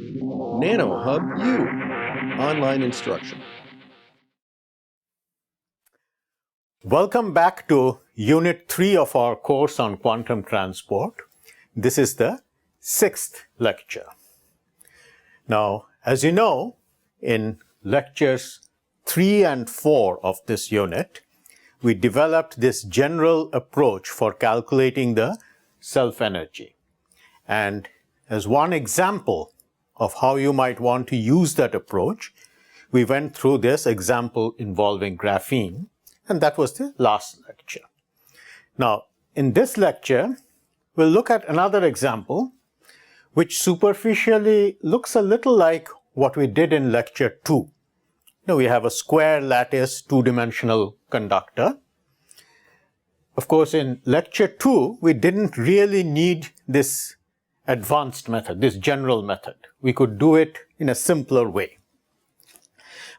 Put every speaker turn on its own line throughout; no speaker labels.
NanoHub U, online instruction.
Welcome back to Unit 3 of our course on quantum transport. This is the 6th lecture. Now, as you know, in lectures 3 and 4 of this unit, we developed this general approach for calculating the self-energy. And as one example of how you might want to use that approach, we went through this example involving graphene, and that was the last lecture. Now, in this lecture, we'll look at another example which superficially looks a little like what we did in lecture 2. Now, we have a square lattice two-dimensional conductor. Of course, in lecture 2, we didn't really need this advanced method, this general method. We could do it in a simpler way.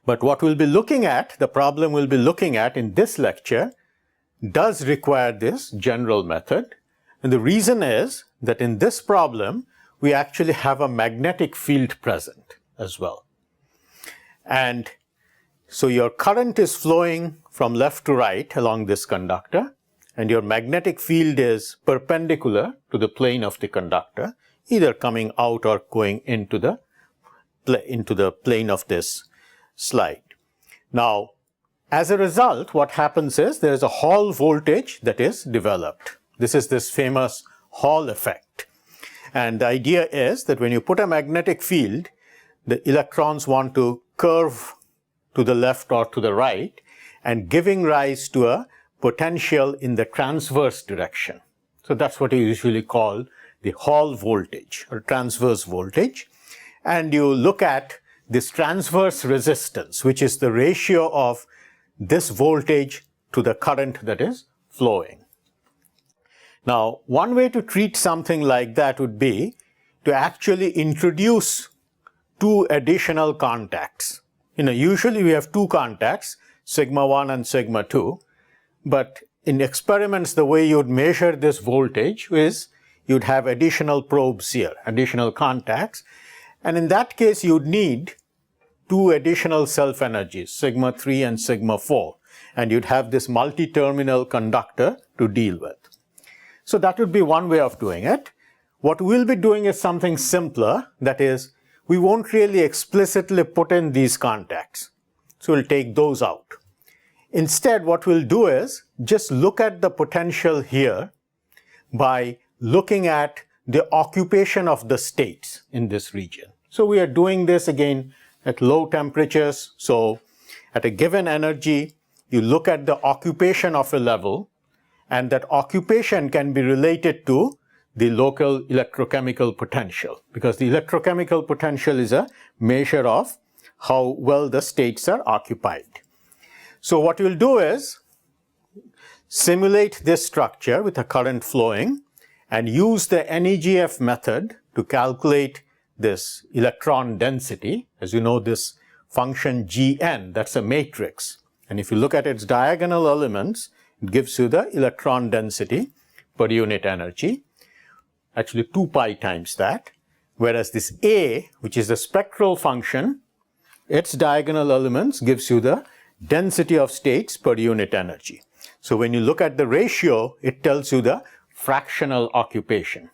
But what we'll be looking at, the problem we'll be looking at in this lecture, does require this general method. And the reason is that in this problem, we actually have a magnetic field present as well. And so your current is flowing from left to right along this conductor, and your magnetic field is perpendicular to the plane of the conductor, either coming out or going into the plane of this slide. Now, as a result, what happens is there is a Hall voltage that is developed. This is this famous Hall effect. And the idea is that when you put a magnetic field, the electrons want to curve to the left or to the right, and giving rise to a potential in the transverse direction. So that's what you usually call the Hall voltage or transverse voltage. And you look at this transverse resistance, which is the ratio of this voltage to the current that is flowing. Now, one way to treat something like that would be to actually introduce two additional contacts. Usually we have two contacts, sigma 1 and sigma 2, but in experiments, the way you'd measure this voltage is you'd have additional probes here, additional contacts, and in that case, you'd need two additional self-energies, sigma 3 and sigma 4, and you'd have this multi-terminal conductor to deal with. So that would be one way of doing it. What we'll be doing is something simpler, that is, we won't really explicitly put in these contacts. So we'll take those out. Instead, what we'll do is just look at the potential here by looking at the occupation of the states in this region. So we are doing this again at low temperatures. So at a given energy, you look at the occupation of a level, and that occupation can be related to the local electrochemical potential, because the electrochemical potential is a measure of how well the states are occupied. So what we'll do is simulate this structure with a current flowing and use the NEGF method to calculate this electron density. As you know, this function Gn, that's a matrix. And if you look at its diagonal elements, it gives you the electron density per unit energy, actually 2 pi times that. Whereas this A, which is the spectral function, its diagonal elements gives you the density of states per unit energy. So when you look at the ratio, it tells you the fractional occupation.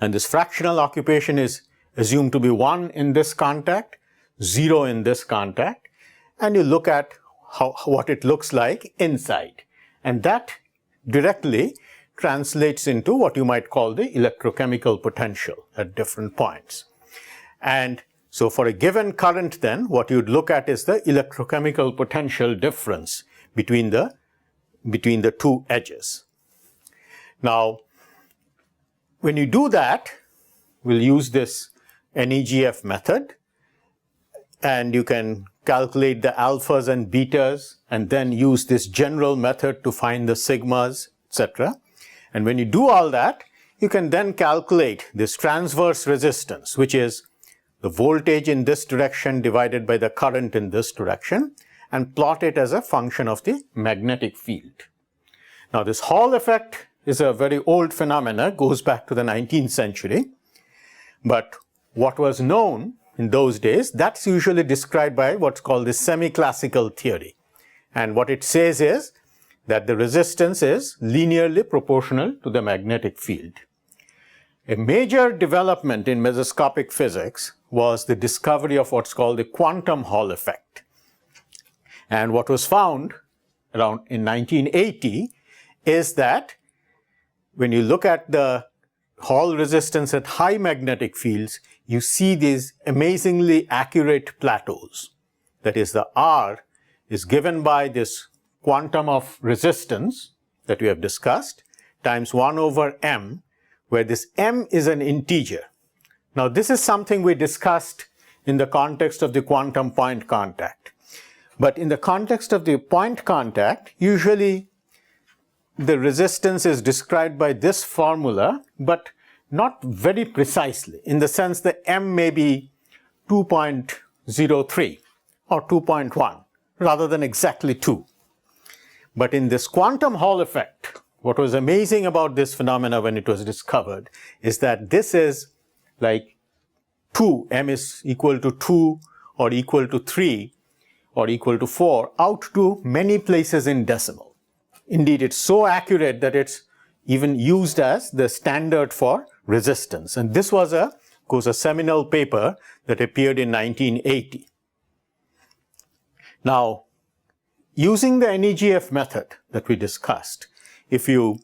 And this fractional occupation is assumed to be 1 in this contact, 0 in this contact, and you look at what it looks like inside. And that directly translates into what you might call the electrochemical potential at different points. And so for a given current then, what you'd look at is the electrochemical potential difference between the two edges. Now, when you do that, we'll use this NEGF method, and you can calculate the alphas and betas, and then use this general method to find the sigmas, etc. And when you do all that, you can then calculate this transverse resistance, which is the voltage in this direction divided by the current in this direction, and plot it as a function of the magnetic field. Now, this Hall effect is a very old phenomena, goes back to the 19th century. But what was known in those days, that's usually described by what's called the semi-classical theory. And what it says is that the resistance is linearly proportional to the magnetic field. A major development in mesoscopic physics was the discovery of what's called the quantum Hall effect. And what was found around in 1980 is that when you look at the Hall resistance at high magnetic fields, you see these amazingly accurate plateaus. That is, the R is given by this quantum of resistance that we have discussed times 1 over m, where this m is an integer. Now, this is something we discussed in the context of the quantum point contact. But in the context of the point contact, usually the resistance is described by this formula, but not very precisely, in the sense that m may be 2.03 or 2.1 rather than exactly 2. But in this quantum Hall effect, what was amazing about this phenomena when it was discovered is that this is like 2, m is equal to 2 or equal to 3 or equal to 4 out to many places in decimal. Indeed, it's so accurate that it's even used as the standard for resistance. And this was, of course, a seminal paper that appeared in 1980. Now, using the NEGF method that we discussed, if you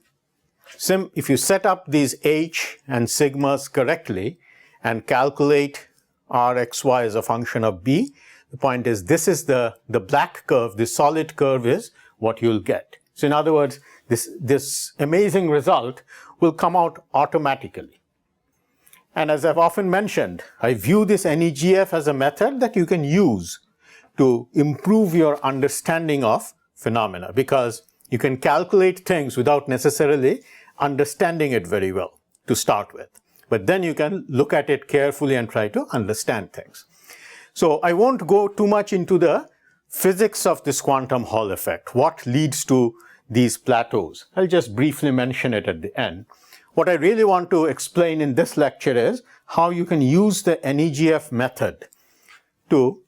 set up these H and sigmas correctly and calculate Rxy as a function of B, the point is this is the black curve, the solid curve is what you'll get. So in other words, this amazing result will come out automatically. And as I've often mentioned, I view this NEGF as a method that you can use to improve your understanding of phenomena, because you can calculate things without necessarily understanding it very well to start with. But then you can look at it carefully and try to understand things. So I won't go too much into the physics of this quantum Hall effect, what leads to these plateaus. I'll just briefly mention it at the end. What I really want to explain in this lecture is how you can use the NEGF method to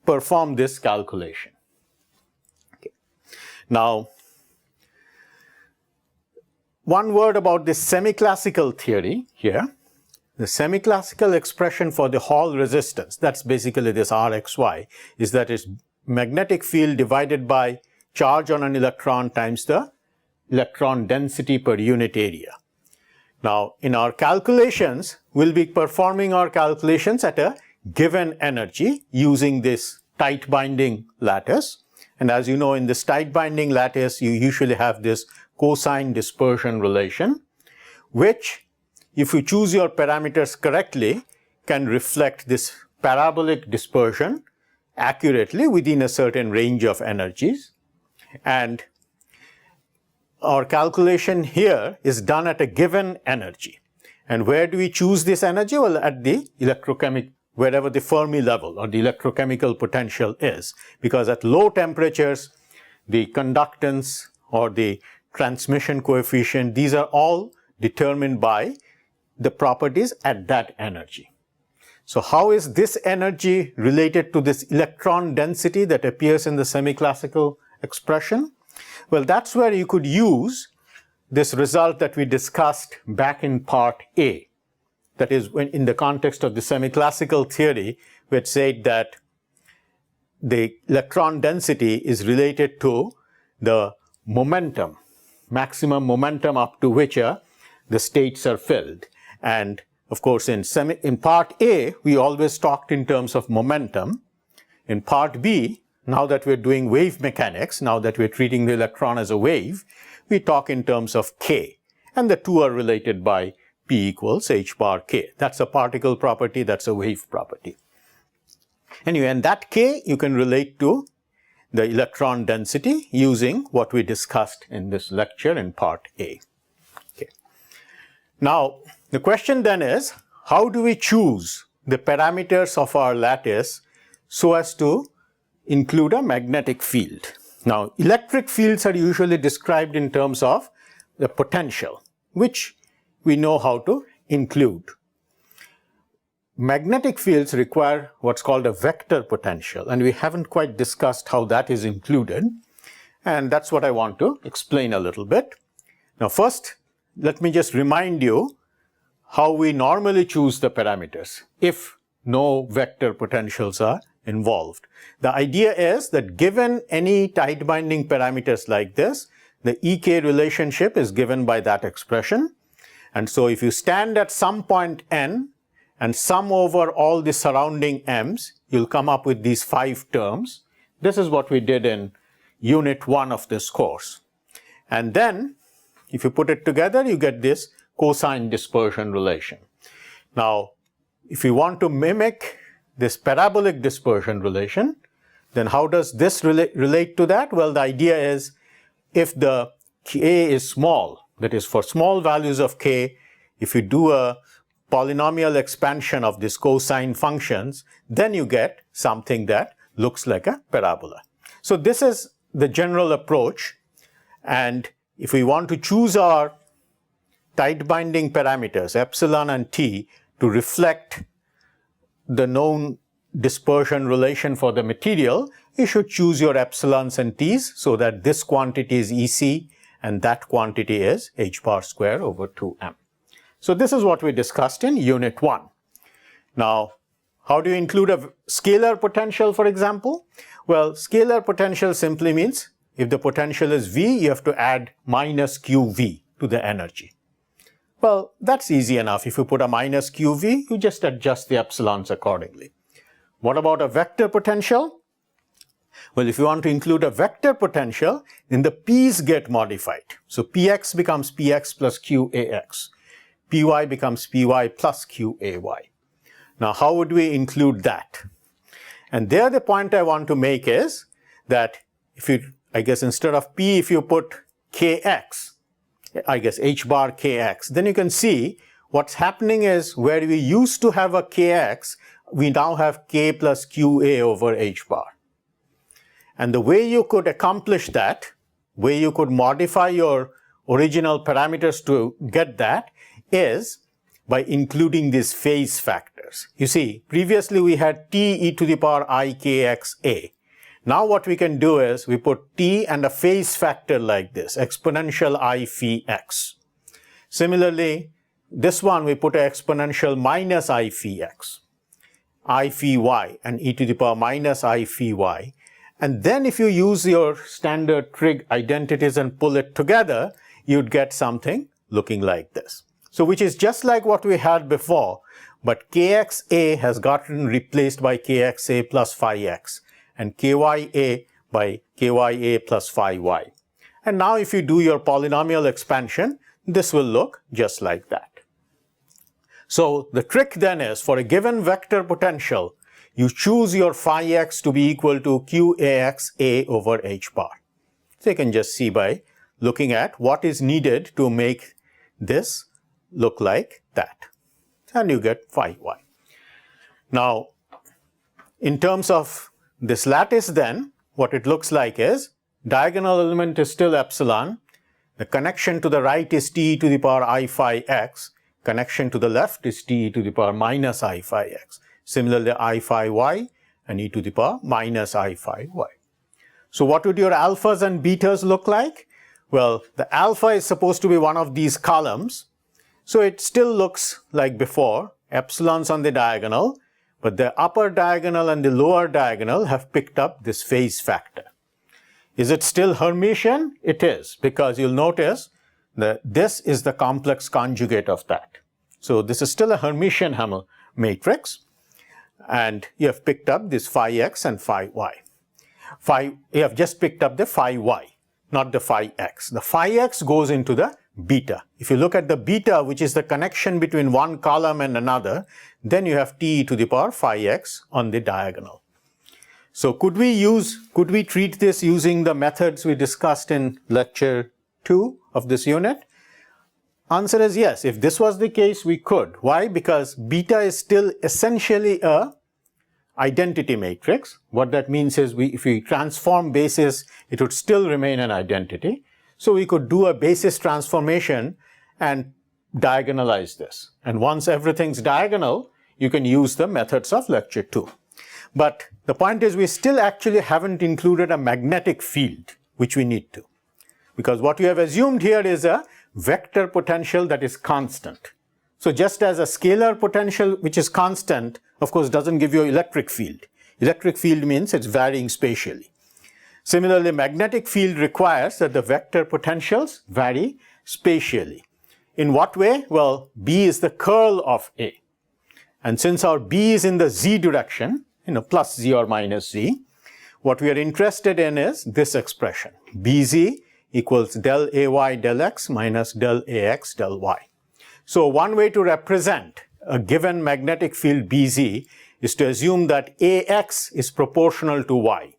perform this calculation. Okay. Now, one word about this semi-classical theory here. The semi-classical expression for the Hall resistance, that's basically this Rxy, is that it's magnetic field divided by charge on an electron times the electron density per unit area. Now, in our calculations, we'll be performing our calculations at a given energy using this tight binding lattice. And as you know, in this tight binding lattice, you usually have this cosine dispersion relation, which, if you choose your parameters correctly, can reflect this parabolic dispersion accurately within a certain range of energies. And our calculation here is done at a given energy. And where do we choose this energy? Well, at the electrochemical, wherever the Fermi level or the electrochemical potential is. Because at low temperatures, the conductance or the transmission coefficient, these are all determined by the properties at that energy. So how is this energy related to this electron density that appears in the semi-classical expression? Well, that's where you could use this result that we discussed back in part A. That is, when in the context of the semi-classical theory, we had said that the electron density is related to the momentum, maximum momentum up to which the states are filled. And of course, in part A, we always talked in terms of momentum. In part B, now that we're doing wave mechanics, now that we're treating the electron as a wave, we talk in terms of K. And the two are related by P equals h bar K. That's a particle property, that's a wave property. Anyway, and that K you can relate to the electron density using what we discussed in this lecture in part A. Okay. Now, the question then is, how do we choose the parameters of our lattice so as to include a magnetic field? Now, electric fields are usually described in terms of the potential, which we know how to include. magnetic fields require what's called a vector potential, and we haven't quite discussed how that is included, and that's what I want to explain a little bit. Now first, let me just remind you how we normally choose the parameters if no vector potentials are involved. The idea is that given any tight binding parameters like this, the EK relationship is given by that expression. And so if you stand at some point n and sum over all the surrounding m's, you'll come up with these 5 terms. This is what we did in Unit 1 of this course. And then, if you put it together, you get this cosine dispersion relation. Now, if you want to mimic this parabolic dispersion relation, then how does this relate to that? Well, the idea is if the k is small, that is for small values of k, if you do a polynomial expansion of these cosine functions, then you get something that looks like a parabola. So this is the general approach, and if we want to choose our tight binding parameters epsilon and t to reflect the known dispersion relation for the material, you should choose your epsilons and t's so that this quantity is EC and that quantity is h bar square over 2m. So this is what we discussed in Unit 1. Now, how do you include a scalar potential, for example? Well, scalar potential simply means if the potential is V, you have to add minus QV to the energy. Well, that's easy enough. If you put a minus QV, you just adjust the epsilons accordingly. What about a vector potential? Well, if you want to include a vector potential, then the P's get modified. So Px becomes Px plus Qax. Py becomes Py plus Qay. Now, how would we include that? And there the point I want to make is that if you, I guess instead of P, if you put Kx, I guess h bar Kx, then you can see what's happening is where we used to have a Kx, we now have K plus Qa over h bar. And the way you could accomplish that, way you could modify your original parameters to get that, is by including these phase factors. You see, previously we had t e to the power I kxa. Now what we can do is we put t and a phase factor like this, exponential I phi x. Similarly, this one we put an exponential minus I phi x, I phi y, and e to the power minus I phi y. And then if you use your standard trig identities and pull it together, you'd get something looking like this. So which is just like what we had before, but kxa has gotten replaced by kxa plus phi x and kya by kya plus phi y. And now if you do your polynomial expansion, this will look just like that. So the trick then is, for a given vector potential, you choose your phi x to be equal to qax a over h bar. So you can just see by looking at what is needed to make this look like that. And you get phi y. Now, in terms of this lattice then, what it looks like is, diagonal element is still epsilon, the connection to the right is t to the power I phi x, connection to the left is t to the power minus I phi x. Similarly, I phi y and e to the power minus I phi y. So what would your alphas and betas look like? Well, the alpha is supposed to be one of these columns, so it still looks like before, epsilons on the diagonal, but the upper diagonal and the lower diagonal have picked up this phase factor. Is it still Hermitian? It is, because you'll notice that this is the complex conjugate of that. So this is still a Hermitian matrix, and you have picked up this phi x and phi y. You have just picked up the phi y, not the phi x. The phi x goes into the beta. If you look at the beta, which is the connection between one column and another, then you have t to the power phi x on the diagonal. So could we treat this using the methods we discussed in lecture 2 of this unit? Answer is yes. If this was the case, we could. Why? Because beta is still essentially a identity matrix. What that means is if we transform basis, it would still remain an identity. So we could do a basis transformation and diagonalize this. And once everything's diagonal, you can use the methods of lecture 2. But the point is, we still actually haven't included a magnetic field, which we need to. Because what we have assumed here is a vector potential that is constant. So just as a scalar potential which is constant, of course, doesn't give you an electric field. Electric field means it's varying spatially. Similarly, magnetic field requires that the vector potentials vary spatially. In what way? Well, B is the curl of A. And since our B is in the Z direction, plus Z or minus Z, what we are interested in is this expression. BZ equals del AY del X minus del AX del Y. So one way to represent a given magnetic field BZ is to assume that AX is proportional to Y.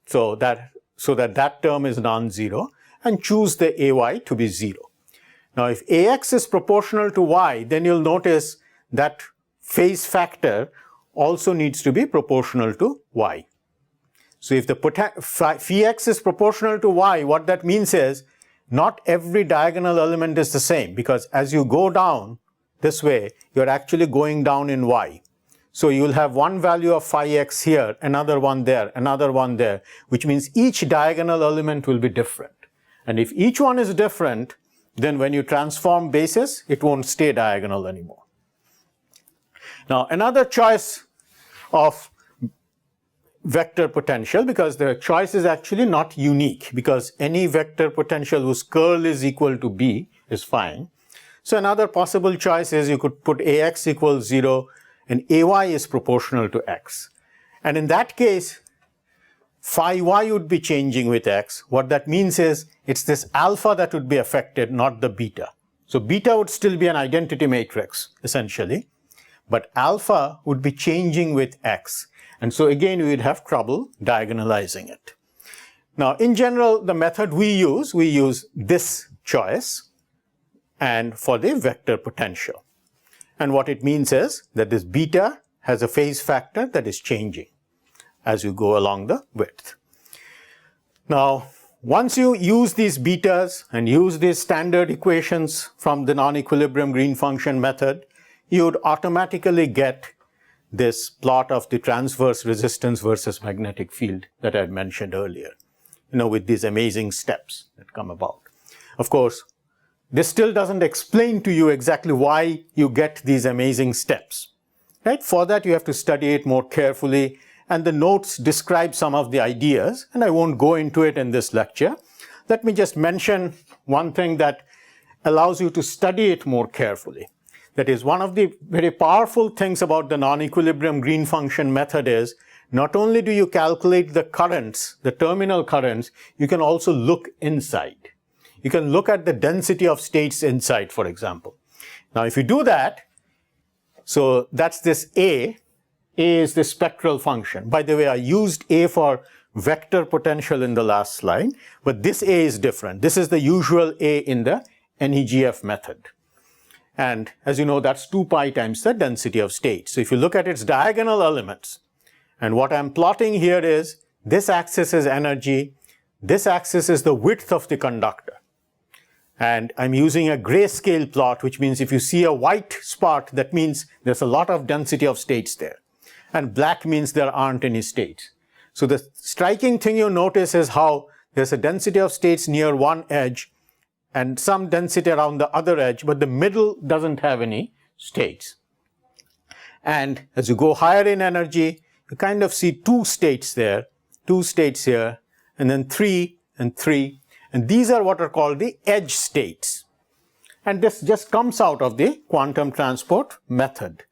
So that term is non-zero, and choose the AY to be 0. Now if AX is proportional to Y, then you'll notice that phase factor also needs to be proportional to Y. So if the phi x is proportional to Y, what that means is not every diagonal element is the same, because as you go down this way, you're actually going down in Y. So you will have one value of phi x here, another one there, which means each diagonal element will be different. And if each one is different, then when you transform basis, it won't stay diagonal anymore. Now another choice of vector potential, because the choice is actually not unique, because any vector potential whose curl is equal to B is fine. So another possible choice is you could put AX equals 0 and AY is proportional to X. And in that case, phi Y would be changing with X. What that means is it's this alpha that would be affected, not the beta. So beta would still be an identity matrix, essentially, but alpha would be changing with X. And so again, we would have trouble diagonalizing it. Now, in general, the method we use this choice and for the vector potential. And what it means is that this beta has a phase factor that is changing as you go along the width. Now, once you use these betas and use these standard equations from the non-equilibrium green function method, you would automatically get this plot of the transverse resistance versus magnetic field that I had mentioned earlier, with these amazing steps that come about. Of course, this still doesn't explain to you exactly why you get these amazing steps, right? For that, you have to study it more carefully, and the notes describe some of the ideas, and I won't go into it in this lecture. Let me just mention one thing that allows you to study it more carefully. That is, one of the very powerful things about the non-equilibrium green function method is not only do you calculate the currents, the terminal currents, you can also look inside. You can look at the density of states inside, for example. Now, if you do that, so that's this A. A is the spectral function. By the way, I used A for vector potential in the last slide, but this A is different. This is the usual A in the NEGF method. And as you know, that's 2 pi times the density of states. So if you look at its diagonal elements, and what I'm plotting here is this axis is energy, this axis is the width of the conductor. And I'm using a grayscale plot, which means if you see a white spot, that means there's a lot of density of states there. And black means there aren't any states. So the striking thing you notice is how there's a density of states near one edge and some density around the other edge, but the middle doesn't have any states. And as you go higher in energy, you kind of see 2 states there, 2 states here, and then 3 and 3. And these are what are called the edge states. And this just comes out of the quantum transport method.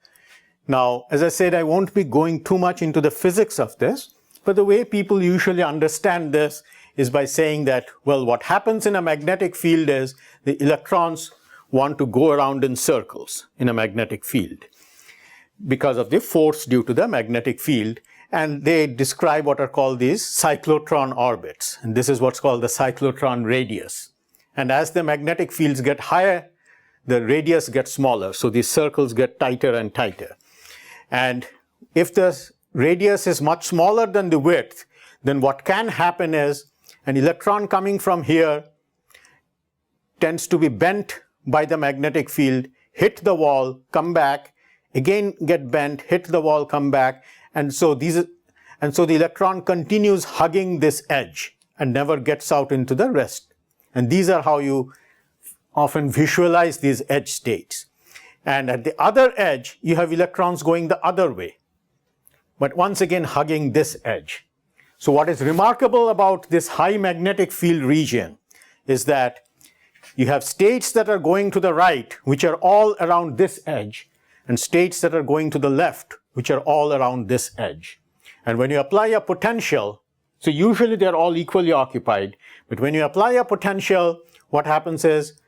Now, as I said, I won't be going too much into the physics of this, but the way people usually understand this is by saying that, well, what happens in a magnetic field is the electrons want to go around in circles in a magnetic field because of the force due to the magnetic field. And they describe what are called these cyclotron orbits. And this is what's called the cyclotron radius. And as the magnetic fields get higher, the radius gets smaller. So these circles get tighter and tighter. And if the radius is much smaller than the width, then what can happen is an electron coming from here tends to be bent by the magnetic field, hit the wall, come back, again get bent, hit the wall, come back, and so the electron continues hugging this edge and never gets out into the rest. And these are how you often visualize these edge states. And at the other edge, you have electrons going the other way, but once again hugging this edge. So what is remarkable about this high magnetic field region is that you have states that are going to the right, which are all around this edge, and states that are going to the left, which are all around this edge. And when you apply a potential, so usually they're all equally occupied, but when you apply a potential, what happens is,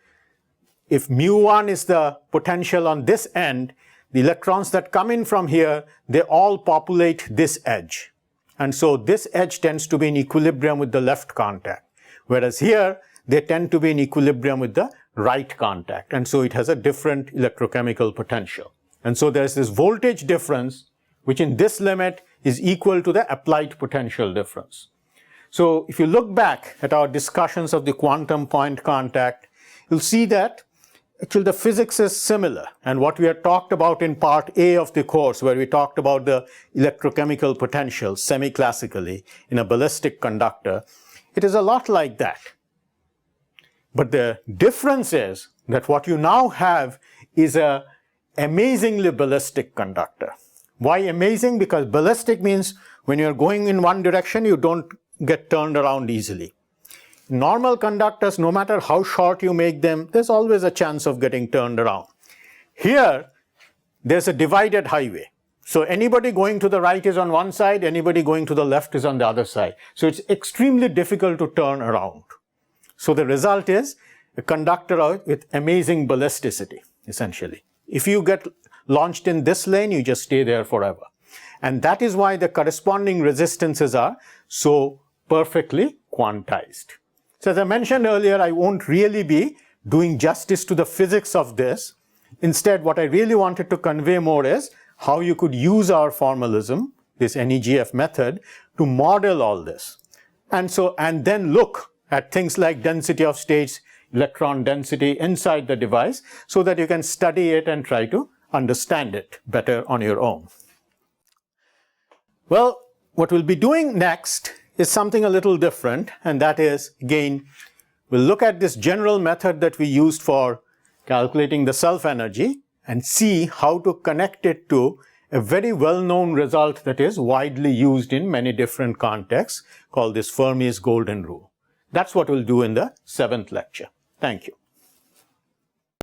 if mu1 is the potential on this end, the electrons that come in from here, they all populate this edge. And so this edge tends to be in equilibrium with the left contact. Whereas here, they tend to be in equilibrium with the right contact. And so it has a different electrochemical potential. And so there's this voltage difference, which in this limit is equal to the applied potential difference. So if you look back at our discussions of the quantum point contact, you'll see that actually the physics is similar. And what we had talked about in part A of the course, where we talked about the electrochemical potential semi-classically in a ballistic conductor, it is a lot like that. But the difference is that what you now have is an amazingly ballistic conductor. Why amazing? Because ballistic means when you're going in one direction, you don't get turned around easily. Normal conductors, no matter how short you make them, there's always a chance of getting turned around. Here, there's a divided highway. So anybody going to the right is on one side, anybody going to the left is on the other side. So it's extremely difficult to turn around. So the result is a conductor with amazing ballisticity, essentially. If you get launched in this lane, you just stay there forever. And that is why the corresponding resistances are so perfectly quantized. So as I mentioned earlier, I won't really be doing justice to the physics of this. Instead, what I really wanted to convey more is how you could use our formalism, this NEGF method, to model all this. And then look at things like density of states, electron density inside the device, so that you can study it and try to understand it better on your own. Well, what we'll be doing next is something a little different, and that is, again, we'll look at this general method that we used for calculating the self-energy and see how to connect it to a very well-known result that is widely used in many different contexts, called this Fermi's golden rule. That's what we'll do in the 7th lecture. Thank you.